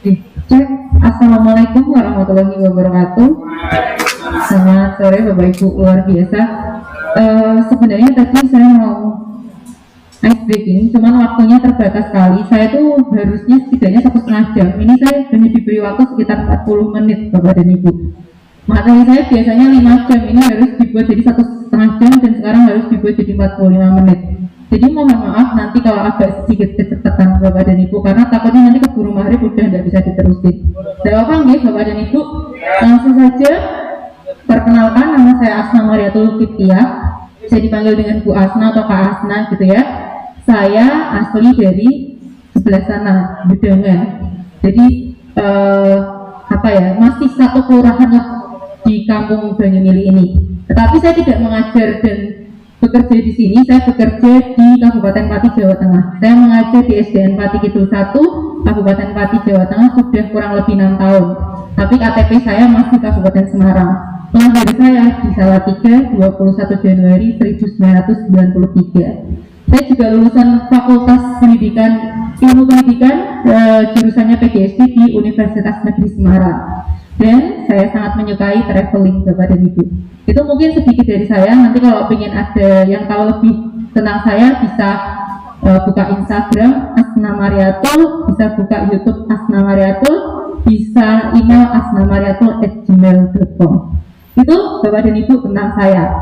Cek. Assalamualaikum warahmatullahi wabarakatuh. Selamat sore Bapak Ibu, luar biasa. Sebenarnya tadi saya mau ice breaking, cuman waktunya terbatas sekali. Saya tuh harusnya setidaknya 1,5 jam. Ini saya hanya diberi waktu sekitar 40 menit Bapak dan Ibu. Materi saya biasanya 5 jam, ini harus dibuat jadi 1,5 jam dan sekarang harus dibuat jadi 45 menit. Jadi mohon maaf nanti kalau agak sedikit kecepatan Bapak dan Ibu, karena takutnya nanti keburu maghrib udah tidak bisa diterusin. Tidak apa nggih Bapak dan Ibu, langsung saja. Perkenalkan, nama saya Asna Mariatul Kiptiah. Saya dipanggil dengan Bu Asna atau Kak Asna gitu ya. Saya asli dari sebelah sana, Bedangan. Jadi masih satu kelurahan lah di kampung Banyumili ini. Tetapi saya tidak mengajar dan bekerja di sini. Saya bekerja di Kabupaten Pati, Jawa Tengah. Saya mengajar di SDN Pati Kidul 1, Kabupaten Pati, Jawa Tengah sudah kurang lebih 6 tahun. Tapi KTP saya masih Kabupaten Semarang. Lahir saya di Salatiga 21 Januari 1993. Saya juga lulusan Fakultas Pendidikan Ilmu Pendidikan, jurusannya PGSD di Universitas Negeri Semarang. Dan saya sangat menyukai traveling Bapak dan Ibu. Itu mungkin sedikit dari saya. Nanti kalau ingin ada yang tahu lebih tentang saya bisa buka Instagram Asna Mariatul, bisa buka YouTube Asna Mariatul, bisa email asnamariatul@gmail.com. Itu Bapak dan Ibu tentang saya.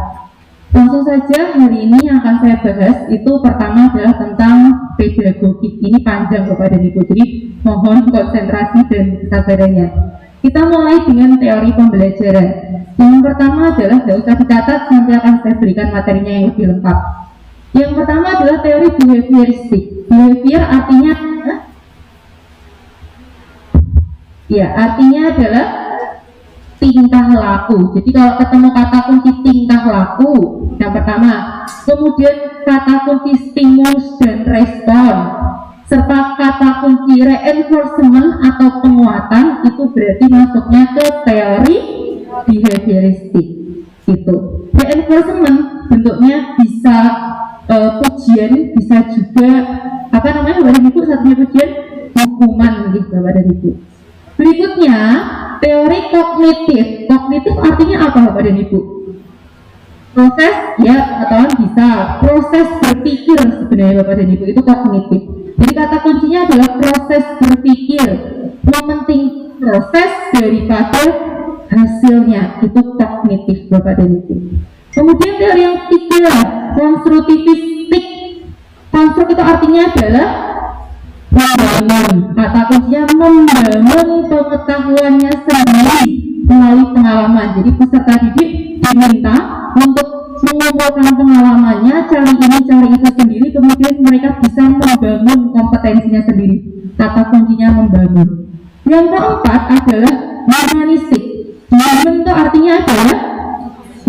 Langsung saja, hari ini yang akan saya bahas itu pertama adalah tentang pedagogik. Ini panjang Bapak dan Ibu, jadi mohon konsentrasi dan kesabarannya. Kita mulai dengan teori pembelajaran. Yang pertama adalah, tidak usah dicatat, nanti akan saya berikan materinya yang lebih lengkap. Yang pertama adalah teori behavioristik. Behavior artinya adalah tingkah laku. Jadi kalau ketemu kata kunci tingkah laku, yang pertama, kemudian kata kunci stimulus dan respon, serta kata kunci reinforcement atau penguatan, itu berarti masuknya ke teori behavioristik. Itu reinforcement bentuknya bisa pujian, bisa juga Bapak dan Ibu, satunya pujian, hukuman gitu Bapak dan Ibu. Berikutnya teori kognitif. Kognitif artinya apa Bapak dan Ibu? Proses, ya pengetahuan bisa, proses berpikir sebenarnya Bapak dan Ibu, itu kognitif. Jadi kata kuncinya adalah proses berpikir, mementing proses daripada hasilnya, itu kognitif Bapak dan Ibu. Kemudian teori yang ketiga, konstruktivistik. Konstruk itu artinya adalah membangun, kata kuncinya membangun pengetahuannya sendiri melalui pengalaman. Jadi peserta didik diminta untuk mengumpulkan pengalamannya, cari ini cari itu sendiri, kemudian mereka bisa membangun kompetensinya sendiri. Kata kuncinya membangun. Yang keempat adalah humanistik. Human itu artinya adalah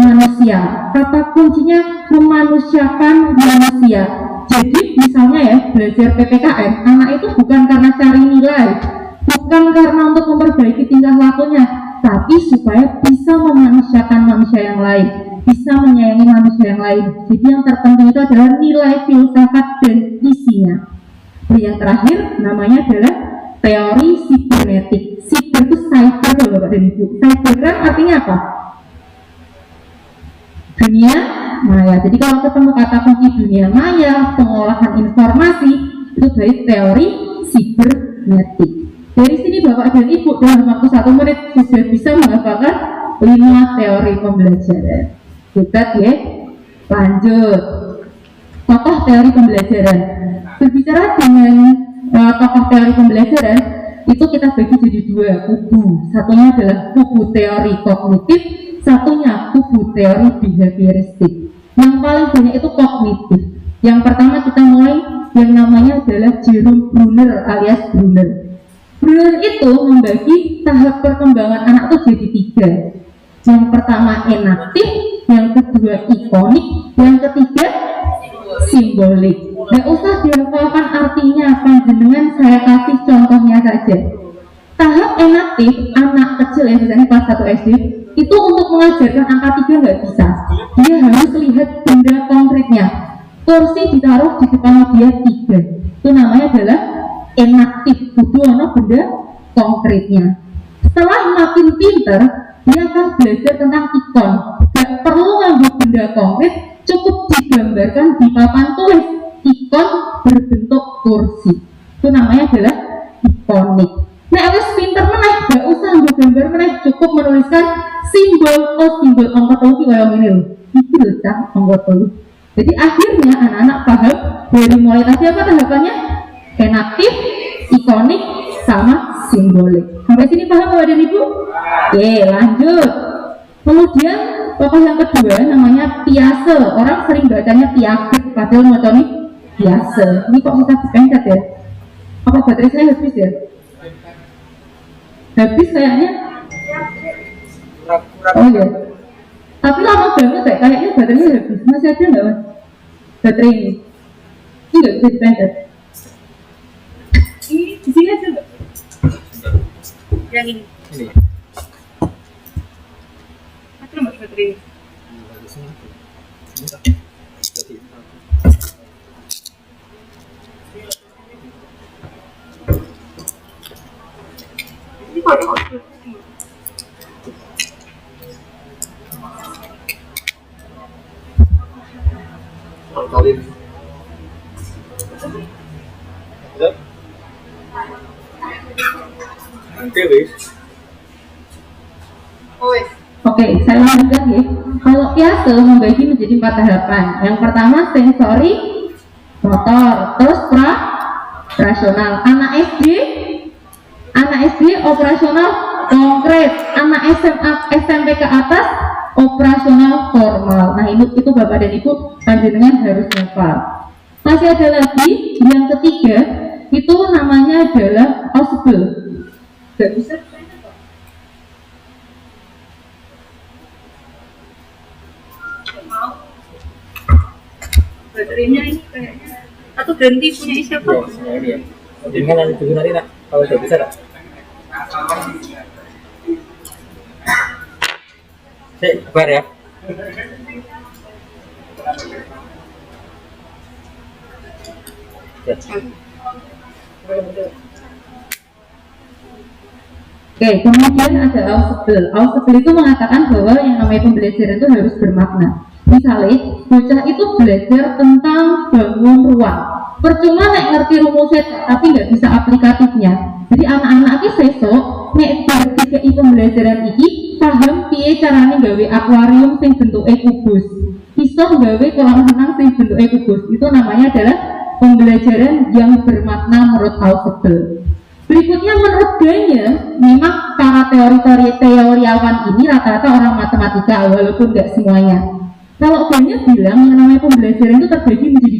manusia. Kata kuncinya memanusiakan manusia. Jadi misalnya ya, belajar PPKN, anak itu bukan karena cari nilai, bukan karena untuk memperbaiki tingkah lakunya, tapi supaya bisa memanusiakan manusia yang lain, bisa menyayangi manusia yang lain. Jadi yang terpenting itu adalah nilai, filsafat, dan isinya. Dan yang terakhir namanya adalah teori sibernetik. Siber itu cyber loh Bapak dan Ibu. Cyber artinya apa? Dunia maya. Jadi kalau ketemu kata kunci dunia maya, pengolahan informasi, itu dari teori sibernetik. Dari sini Bapak dan Ibu dalam waktu 1 menit sudah bisa menghafalkan 5 teori pembelajaran. Kita ya, lanjut. Tokoh teori pembelajaran. Berbicara dengan tokoh teori pembelajaran, itu kita bagi jadi 2 kubu. Satunya adalah kubu teori kognitif, satunya kubu teori behavioristik. Yang paling banyak itu kognitif. Yang pertama kita mulai yang namanya adalah Jerome Bruner alias Bruner. Bruner itu membagi tahap perkembangan anak itu jadi 3. Yang pertama enaktif, yang kedua ikonik, yang ketiga simbolik. Nggak usah dihafalkan artinya, panjenengan saya kasih contohnya saja. Tahap enaktif, anak kecil ya, misalnya kelas 1 SD, itu untuk mengajarkan angka 3 nggak bisa. Dia harus lihat benda konkretnya. Kursi ditaruh di depan dia 3. Itu namanya adalah enaktif. Kudu ono benda konkretnya. Setelah makin pinter, dia akan belajar tentang ikon. Gak perlu ngambil benda konkret, cukup digambarkan di papan tulis ikon berbentuk kursi. Itu namanya adalah ikonik. Nah, harus pinter meneh, gak usah ngambil gambar meneh, cukup menuliskan simbol angka telu kayak ini loh. Iki loh cah angka telu. Jadi akhirnya anak-anak paham dari mulai tadi apa tahapannya? Enaktif, ikonik, sama simbolik. Sampai sini paham Bapak dan Ibu? Oke, lanjut. Kemudian tokoh yang kedua namanya Piase. Orang sering bacanya Piaget, padahal macamnya Piase. Ini kok bisa dipencet ya? Apa baterai saya habis ya? Habis kayaknya. Oh iya. Tapi lama banget ya, kayaknya baterainya habis. Masih ada nggak mas? Baterai ini? Ini nggak bisa dipencet. Ini di sini aja nggak? Yang ini. Ini. Ada nggak baterai ini? Ini kok ada? Kali ini. Oke, saya lanjutkan ya. Kalau Piase membagi menjadi 4 tahapan. Yang pertama sensori, motor, terus rasional. Anak SD operasional konkret, anak SMA SMP ke atas operasional formal. Nah itu Bapak dan Ibu panjenengan harus hafal. Masih ada lagi yang ketiga, itu namanya adalah ausbel. Gak bisa baterainya ini kayaknya atau ganti punya siapa? Ya, ini ya. Dengan nanti tunggu nanti nak kalau sudah bisa tak? Sabar ya. Oke, kemudian ada ausbel. Ausbel itu mengatakan bahwa yang namanya pembelajaran itu harus bermakna. Misalnya, bocah itu belajar tentang bangun ruang. Percuma nek ngerti rumusnya tapi nggak bisa aplikatifnya. Jadi anak-anak ini sesok nek bertiga pembelajaran ini paham piye carane gawe akuarium sing bentuke kubus. Iso gawe kolam renang sing bentuke kubus. Itu namanya adalah pembelajaran yang bermakna menurut Ausbel. Berikutnya menurut Ganya, memang para teoriawan ini rata-rata orang matematika walaupun nggak semuanya. Kalau Ganya bilang yang namanya pembelajaran itu terbagi menjadi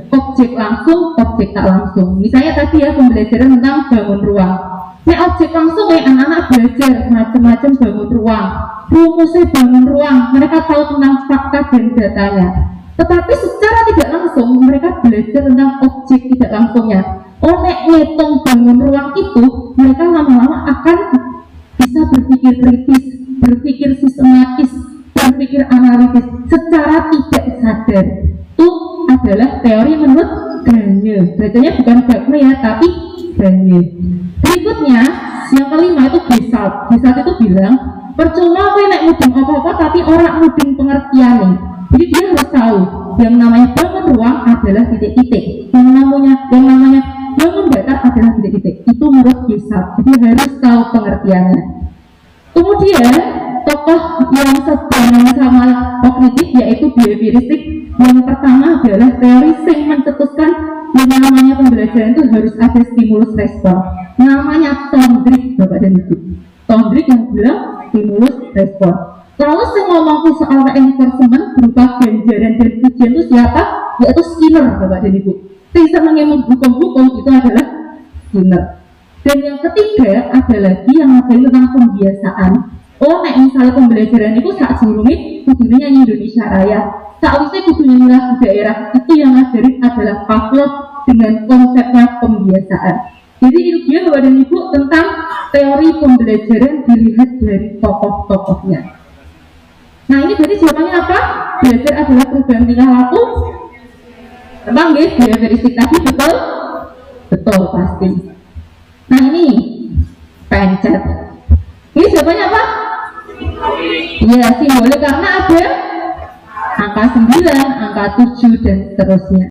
2, objek langsung, objek tak langsung. Misalnya tadi ya pembelajaran tentang bangun ruang. Nah objek langsung kayak anak-anak belajar macam-macam bangun ruang, rumusnya bangun ruang, mereka tahu tentang fakta dan datanya. Tetapi secara tidak langsung mereka belajar tentang objek tidak langsungnya. Nek ngitung bangun ruang itu, mereka lama-lama akan bisa berpikir kritis, berpikir sistematis, berpikir analitis secara tidak sadar. Itu adalah teori menurut Ganya. Bacanya bukan Ganya ya, tapi Ganya. Berikutnya, yang kelima itu Gestalt. Gestalt itu bilang, percuma kowe nek mudeng apa-apa tapi orang mudeng pengertiannya. Jadi dia harus tahu yang namanya bangun ruang adalah titik-titik. Yang namanya bangun datar adalah titik-titik. Itu menurut Gestalt. Jadi harus tahu pengertiannya. Kemudian tokoh yang sama kognitif yaitu behavioristik. Yang pertama adalah teori yang mencetuskan yang namanya pembelajaran itu harus ada stimulus respon. Namanya Thorndike, Bapak dan Ibu. Thorndike yang bilang stimulus respon. Kalau saya ngomong soal reinforcement berupa ganjaran dan pujian itu siapa? Yaitu Skinner, Bapak dan Ibu. Yang menghukum-hukum itu adalah Skinner. Dan yang ketiga ada lagi yang ngajarin tentang pembiasaan. Misalnya pembelajaran itu saat sebelumnya kudunya nyanyi Indonesia Raya, saat itu kudu nyanyi lagu daerah. Itu yang ngajarin adalah Pavlov dengan konsepnya pembiasaan. Jadi itu dia Bapak dan Ibu tentang teori pembelajaran dilihat dari tokoh-tokohnya. Nah ini berarti jawabannya apa? Belajar adalah perubahan tingkah laku. Emang guys, behavioristik tadi betul? Betul pasti. Nah ini pencet. Ini jawabannya apa? Ya, simbolik karena ada angka 9, angka 7 dan seterusnya.